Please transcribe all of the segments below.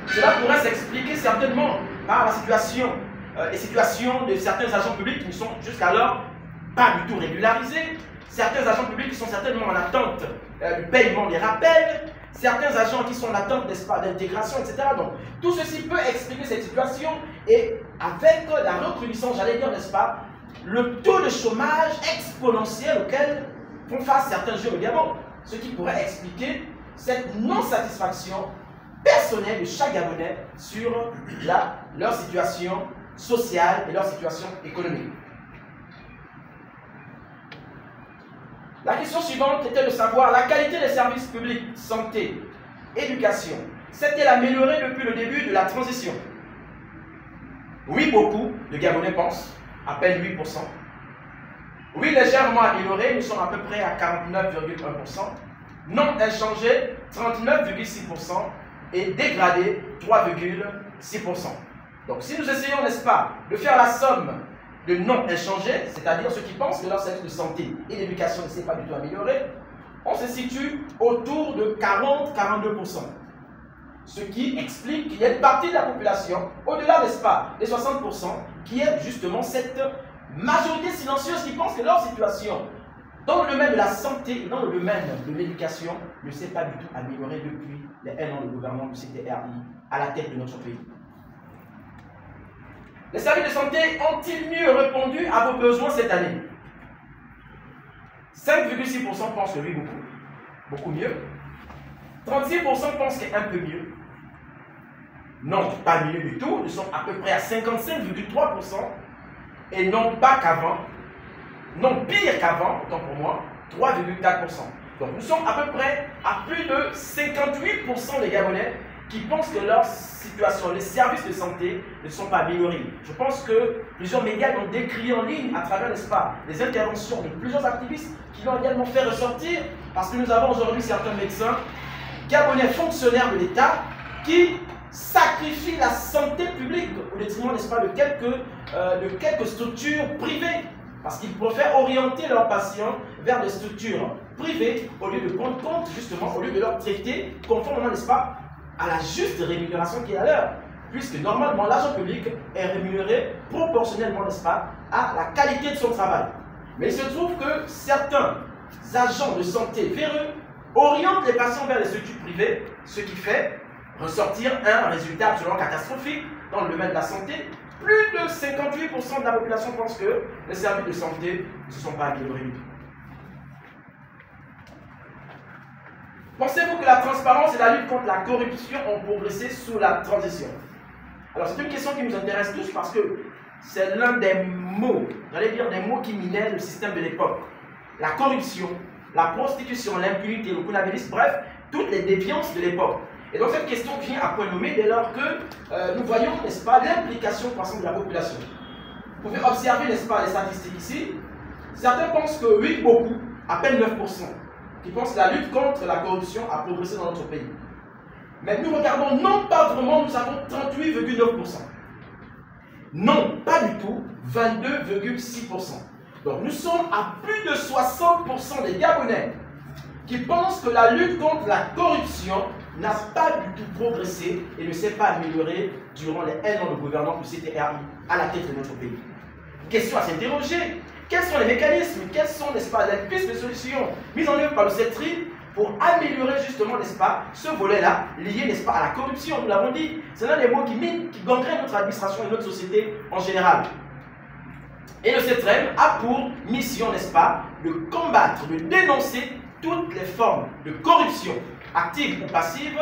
Cela pourrait s'expliquer certainement par la situation et situation de certains agents publics qui ne sont jusqu'alors pas du tout régularisés, certains agents publics qui sont certainement en attente du paiement des rappels, certains agents qui sont en attente, n'est-ce pas, d'intégration, etc. Donc, tout ceci peut expliquer cette situation et avec la recrudescence, j'allais dire, n'est-ce pas, le taux de chômage exponentiel auquel font face certains jeunes au Gabon, ce qui pourrait expliquer cette non-satisfaction personnelle de chaque Gabonais sur leur situation sociale et leur situation économique. La question suivante était de savoir la qualité des services publics, santé, éducation, s'est-elle améliorée depuis le début de la transition? Oui, beaucoup de Gabonais pensent, à peine 8%. Oui, légèrement amélioré, nous sommes à peu près à 49,1%. Non inchangé, 39,6%. Et dégradé, 3,6%. Donc si nous essayons, n'est-ce pas, de faire la somme de non inchangés, c'est-à-dire ceux qui pensent que leur service de santé et d'éducation ne s'est pas du tout amélioré, on se situe autour de 40-42%. Ce qui explique qu'il y a une partie de la population, au-delà, n'est-ce pas, des 60%, qui est justement cette majorité silencieuse qui pense que leur situation dans le domaine de la santé et dans le domaine de l'éducation ne s'est pas du tout améliorée depuis les 1 an de gouvernement du CTRI à la tête de notre pays. Les services de santé ont-ils mieux répondu à vos besoins cette année? 5,6% pensent que oui, beaucoup mieux. 36% pensent qu'un peu mieux. Non, pas mieux du tout. Nous sommes à peu près à 55,3%. Et non pas qu'avant. Non, pire qu'avant, autant pour moi, 3,4%. Donc nous sommes à peu près à plus de 58% des Gabonais qui pensent que leur situation, les services de santé ne sont pas améliorés. Je pense que plusieurs médias l'ont décrit en ligne à travers, n'est-ce pas, les interventions de plusieurs activistes qui l'ont également fait ressortir parce que nous avons aujourd'hui certains médecins Gabonais fonctionnaires de l'État qui sacrifient la santé publique au détriment, n'est-ce pas, de quelques structures privées. Parce qu'ils préfèrent orienter leurs patients vers des structures privées au lieu de prendre compte, justement, au lieu de leur traiter conformément, n'est-ce pas, à la juste rémunération qui est à l'heure. Puisque normalement, l'argent public est rémunéré proportionnellement, n'est-ce pas, à la qualité de son travail. Mais il se trouve que certains agents de santé véreux orientent les patients vers les structures privées, ce qui fait ressortir un résultat absolument catastrophique dans le domaine de la santé. Plus de 58% de la population pense que les services de santé ne se sont pas améliorés du tout. Pensez-vous que la transparence et la lutte contre la corruption ont progressé sous la transition? Alors c'est une question qui nous intéresse tous parce que c'est l'un des mots, j'allais dire des mots qui minaient le système de l'époque. La corruption, la prostitution, l'impunité, le connabilisme, bref, toutes les déviances de l'époque. Et donc cette question vient à point nommé dès lors que nous voyons, n'est-ce pas, l'implication croissante de la population. Vous pouvez observer, n'est-ce pas, les statistiques ici. Certains pensent que oui, beaucoup, à peine 9%, qui pensent que la lutte contre la corruption a progressé dans notre pays. Mais nous regardons, non pas vraiment, nous avons 38,9%. Non, pas du tout, 22,6%. Donc nous sommes à plus de 60% des Gabonais qui pensent que la lutte contre la corruption n'a pas du tout progressé et ne s'est pas amélioré durant les 1 an de gouvernement du CTRI à la tête de notre pays. Question à s'interroger, quels sont les mécanismes, quelles sont, n'est-ce pas, les pistes de solutions mises en œuvre par le CTRI pour améliorer justement, n'est-ce pas, ce volet-là lié, n'est-ce pas, à la corruption. Nous l'avons dit, c'est l'un des mots qui minent, qui gangrènent notre administration et notre société en général. Et le CTRM a pour mission, n'est-ce pas, de combattre, de dénoncer toutes les formes de corruption, active ou passive,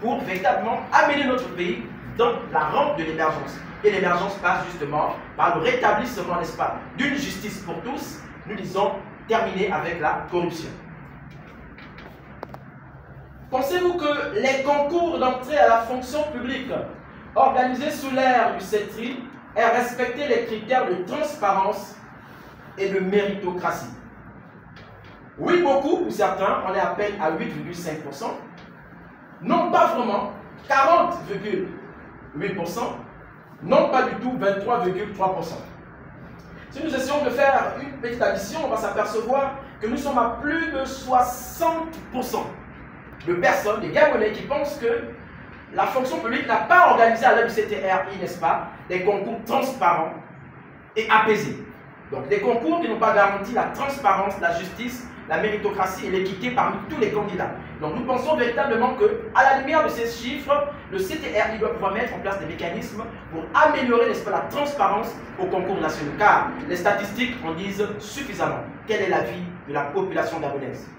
pour véritablement amener notre pays dans la rampe de l'émergence. Et l'émergence passe justement par le rétablissement, n'est-ce pas, d'une justice pour tous, nous disons, terminer avec la corruption. Pensez-vous que les concours d'entrée à la fonction publique organisés sous l'ère du CETRI aient respecté les critères de transparence et de méritocratie? Oui, beaucoup, pour certains, on est à peine à 8,5%. Non, pas vraiment, 40,8%. Non, pas du tout, 23,3%. Si nous essayons de faire une petite addition, on va s'apercevoir que nous sommes à plus de 60% de personnes, des Gabonais, qui pensent que la fonction publique n'a pas organisé à l'aide du CTRI, n'est-ce pas, des concours transparents et apaisés. Donc des concours qui n'ont pas garanti la transparence, la justice, la méritocratie et l'équité parmi tous les candidats. Donc nous pensons véritablement que, à la lumière de ces chiffres, le CTRI doit pouvoir mettre en place des mécanismes pour améliorer, n'est-ce pas, la transparence aux concours nationaux. Car les statistiques en disent suffisamment. Quel est l'avis de la population gabonaise?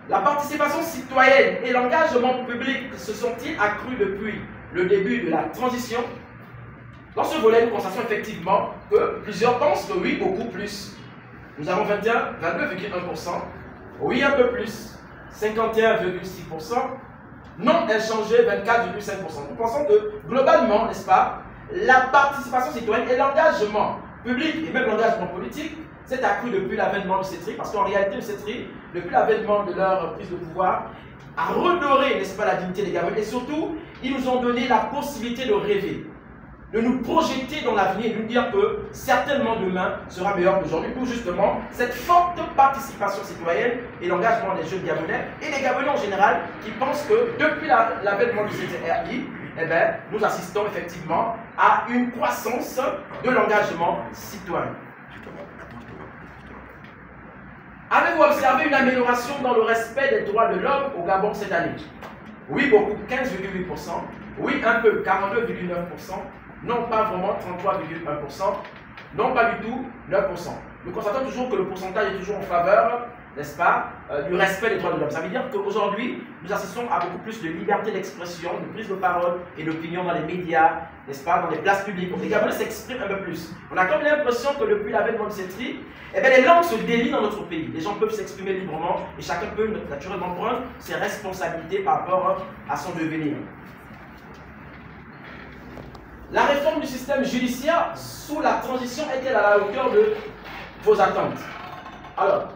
La participation citoyenne et l'engagement public se sont-ils accrus depuis le début de la transition? Dans ce volet, nous constatons effectivement que plusieurs pensent que oui, beaucoup plus. Nous avons 22,1%, oui un peu plus, 51,6%, non inchangé 24,5%. Nous pensons que globalement, n'est-ce pas, la participation citoyenne et l'engagement public et même l'engagement politique s'est accru depuis l'avènement du CETRI, parce qu'en réalité le CETRI, depuis l'avènement de leur prise de pouvoir, a redoré, n'est-ce pas, la dignité des Gabonais et surtout, ils nous ont donné la possibilité de rêver, de nous projeter dans l'avenir et de nous dire que certainement demain sera meilleur qu'aujourd'hui, pour justement cette forte participation citoyenne et l'engagement des jeunes Gabonais et des Gabonais en général qui pensent que depuis l'avènement du CTRI, eh bien, nous assistons effectivement à une croissance de l'engagement citoyen. Avez-vous observé une amélioration dans le respect des droits de l'homme au Gabon cette année? Oui, beaucoup, 15,8%. Oui, un peu, 42,9%. Non, pas vraiment, 33,1%. Non, pas du tout, 9%. Nous constatons toujours que le pourcentage est toujours en faveur, n'est-ce pas, du respect des droits de l'homme. Ça veut dire qu'aujourd'hui, nous assistons à beaucoup plus de liberté d'expression, de prise de parole et d'opinion dans les médias, n'est-ce pas, dans les places publiques. Donc les Gabonais s'expriment un peu plus. On a comme l'impression que depuis l'avènement de CETRI, eh bien, les langues se délient dans notre pays. Les gens peuvent s'exprimer librement et chacun peut naturellement prendre ses responsabilités par rapport à son devenir. La réforme du système judiciaire sous la transition est-elle à la hauteur de vos attentes? Alors,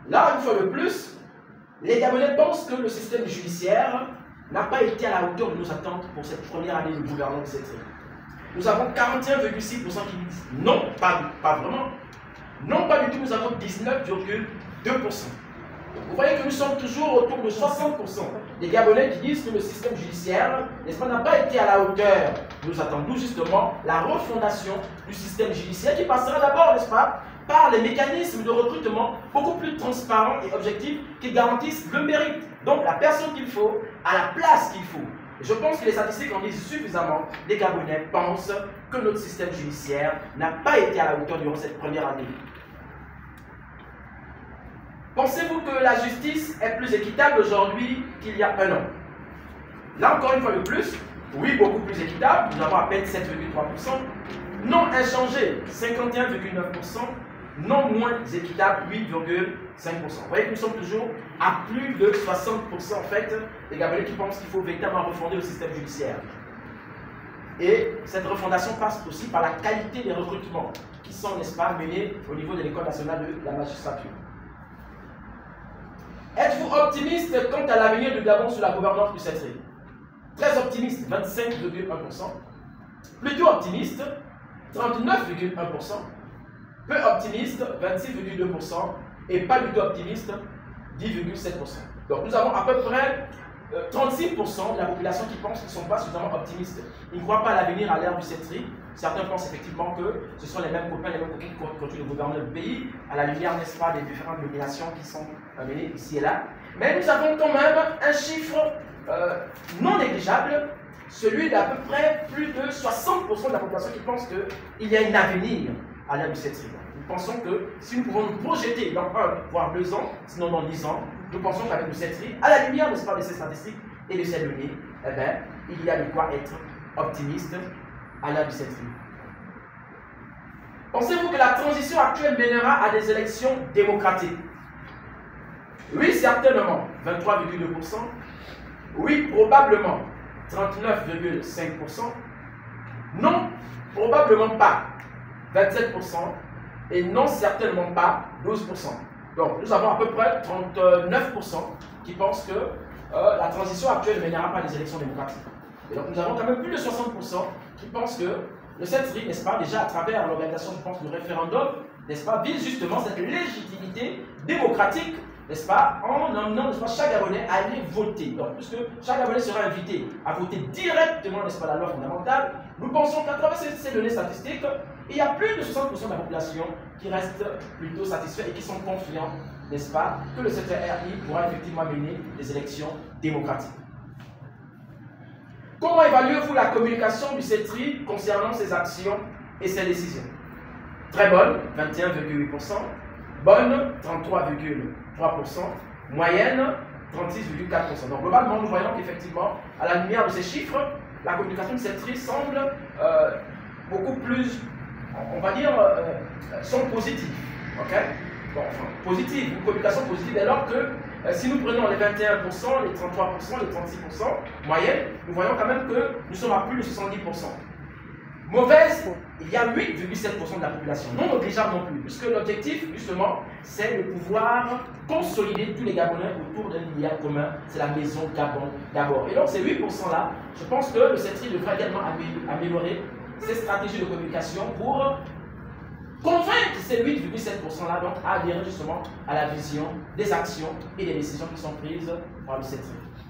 là, une fois de plus, les Gabonais pensent que le système judiciaire n'a pas été à la hauteur de nos attentes pour cette première année de gouvernement de CETRI. Nous avons 41,6% qui disent non, pas vraiment. Non, pas du tout, nous avons 19,2%. Vous voyez que nous sommes toujours autour de 60% des Gabonais qui disent que le système judiciaire, n'est-ce pas, n'a pas été à la hauteur. Nous attendons justement la refondation du système judiciaire qui passera d'abord, n'est-ce pas, par les mécanismes de recrutement beaucoup plus transparents et objectifs qui garantissent le mérite. Donc la personne qu'il faut, à la place qu'il faut. Et je pense que les statistiques en disent suffisamment. Les Gabonais pensent que notre système judiciaire n'a pas été à la hauteur durant cette première année. Pensez-vous que la justice est plus équitable aujourd'hui qu'il y a un an? Là encore une fois de plus, oui, beaucoup plus équitable, nous avons à peine 7,3%. Non inchangé, 51,9%. Non moins équitable, 8,5%. Vous voyez que nous sommes toujours à plus de 60% en fait des Gabonais qui pensent qu'il faut véritablement refonder le système judiciaire. Et cette refondation passe aussi par la qualité des recrutements qui sont, n'est-ce pas, menés au niveau de l'École nationale de la magistrature. Êtes-vous optimiste quant à l'avenir du Gabon sous la gouvernance du CETRI? Très optimiste, 25,1%. Plutôt optimiste, 39,1%. Peu optimiste, 26,2%. Et pas du tout optimiste, 10,7%. Donc nous avons à peu près 36% de la population qui pense qu'ils ne sont pas suffisamment optimistes. Ils ne croient pas à l'avenir à l'ère du CETRI. Certains pensent effectivement que ce sont les mêmes copains, les mêmes coquins qui continuent de gouverner le pays, à la lumière, n'est-ce pas, des différentes nominations qui sont menées ici et là. Mais nous avons quand même un chiffre non négligeable, celui d'à peu près plus de 60% de la population qui pense qu'il y a un avenir à l'ère du CETRI. Nous pensons que si nous pouvons nous projeter dans 1 voire 2 ans, sinon dans 10 ans, nous pensons qu'avec le CETRI, à la lumière, n'est-ce pas, de ces statistiques et de ces données, eh bien, il y a de quoi être optimiste à l'ère du CETRI. Pensez-vous que la transition actuelle mènera à des élections démocratiques? Oui, certainement, 23,2%. Oui, probablement, 39,5%. Non, probablement pas, 27%. Et non, certainement pas, 12%. Donc, nous avons à peu près 39% qui pensent que la transition actuelle ne mènera pas à des élections démocratiques. Et donc, nous avons quand même plus de 60% qui pensent que le CETRI, n'est-ce pas, déjà à travers l'organisation, je pense, du référendum, n'est-ce pas, vise justement cette légitimité démocratique n'est-ce pas, en emmenant, n'est-ce pas, chaque Gabonais à aller voter. Donc, puisque chaque Gabonais sera invité à voter directement, n'est-ce pas, la loi fondamentale, nous pensons qu'à travers ces données statistiques, il y a plus de 60% de la population qui reste plutôt satisfait et qui sont confiants, n'est-ce pas, que le CTRI pourra effectivement mener des élections démocratiques. Comment évaluez-vous la communication du CETRI concernant ses actions et ses décisions? Très bonne, 21,8%. Bonne, 33,3%. Moyenne, 36,4%. Donc globalement, nous voyons qu'effectivement, à la lumière de ces chiffres, la communication du CETRI semble beaucoup plus, on va dire, sont positives. Ok? Bon, enfin, positive, une communication positive, alors que si nous prenons les 21%, les 33%, les 36% moyenne, nous voyons quand même que nous sommes à plus de 70%. Mauvaise, il y a 8,7% de la population, non négligeable non plus, puisque l'objectif, justement, c'est de pouvoir consolider tous les Gabonais autour d'un idéal commun, c'est la maison Gabon d'abord. Et donc ces 8%-là, je pense que le CETRI devrait également améliorer ses stratégies de communication pour convaincre ces 8,7%-là donc à adhérer justement à la vision des actions et des décisions qui sont prises par le CETRI.